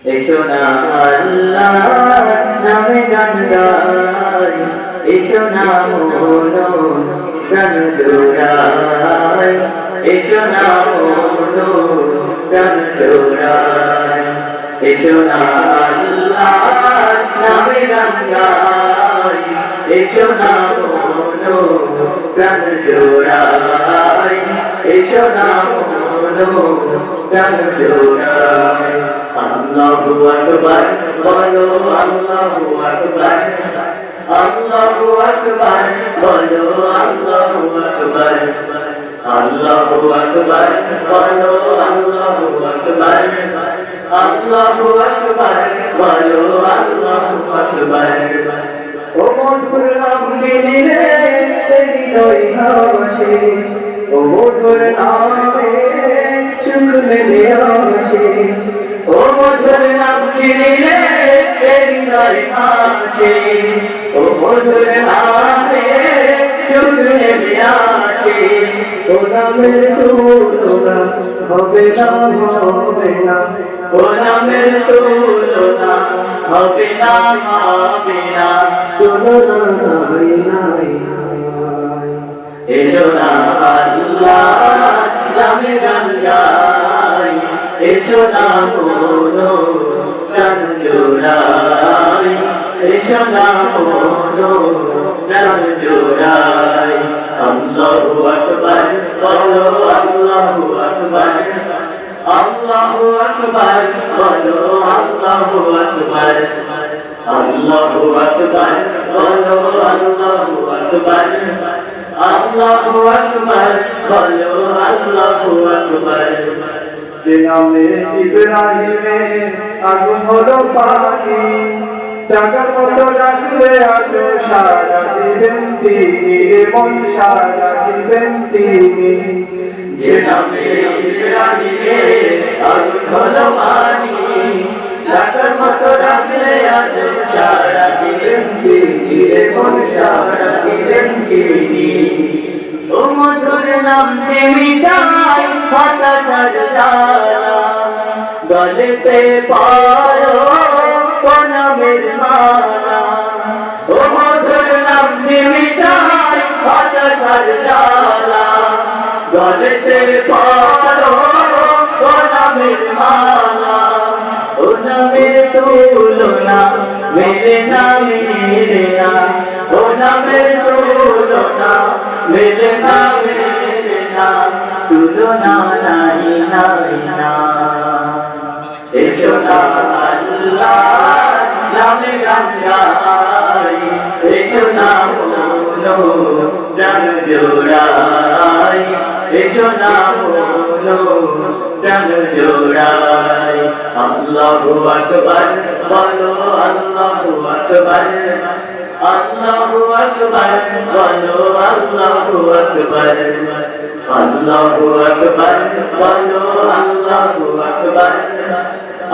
এসো না আল্লাহর নামে গান গাই, এসো না মন প্রাণ জোড়াই, এসো না মন প্রাণ জোড়াই, এসো না আল্লাহর নামে গান গাই, এসো না মন প্রাণ জোড়াই, এসো না মন প্রাণ জোড়াই। আল্লাহু আকবার বলো, আল্লাহু আকবার, আল্লাহু আকবার বলো, আল্লাহু আকবার, আল্লাহু আকবার বলো, আল্লাহু আকবার, আল্লাহু আকবার বলো, আল্লাহু আকবার। ও মধুর নাম নিলে হৃদয় হাসে, ও মধুর নামে সুখ মেলে আসে, ও মধুর নাম নিলে হৃদয় হাসে, ও মধুর নামে সুখ মেলে আসে। ও নামের তুলনা হবে না, হবে না, ও নামের তুলনা হবে না, হবে না, তুলনা নাই নাই। এসো না আল্লাহর নামে গান গাই, এসো না মন প্রাণ জোড়াই, এসো না মন প্রাণ জোড়াই। আল্লাহু আকবার বলো, আল্লাহু আকবার, আল্লাহু আকবার বলো, আল্লাহু আকবার, আল্লাহু আকবার বলো, আল্লাহু আকবার, আল্লাহু আকবার বলো, আল্লাহু আকবার। যে নামে ইব্রাহিমের আগুন হলো পানি, টাকার মতো রাখলে আজ সারা দিবেন তিনি, মন সারা দিবেন তিনি। যে নামে ইব্রাহিমের আগুন হলো পানি, টাকার মতো রাখলে আজ সারা দিবেন তিনি, মন সারা দিবেন তিনি। ও মধুর নাম মিটাই হতাশার জ্বালা, গলতে পারো নামের মালা। ও মধুর নাম মিটাই হতাশার জ্বালা, গলতে পারো নামের মালা। ও নামের তুলনা মেলে না, মেলে না, ও নামের তুলনা মেলে না, মেলে না, তুলনা নাই নাই না। এসো না আল্লাহর নামে গান গাই, এসো না মন প্রাণ জোড়াই, এসো না মন প্রাণ জোড়াই। আল্লাহু আকবার বলো, আল্লাহু আকবার, আল্লাহু আকবার বলো, আল্লাহু আকবার, আল্লাহু আকবার বলো, আল্লাহু আকবার,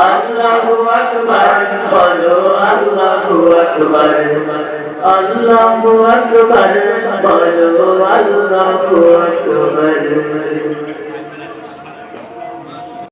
আল্লাহু আকবার বলো, আল্লাহু আকবার, আল্লাহু আকবার বলো, আল্লাহু আকবার।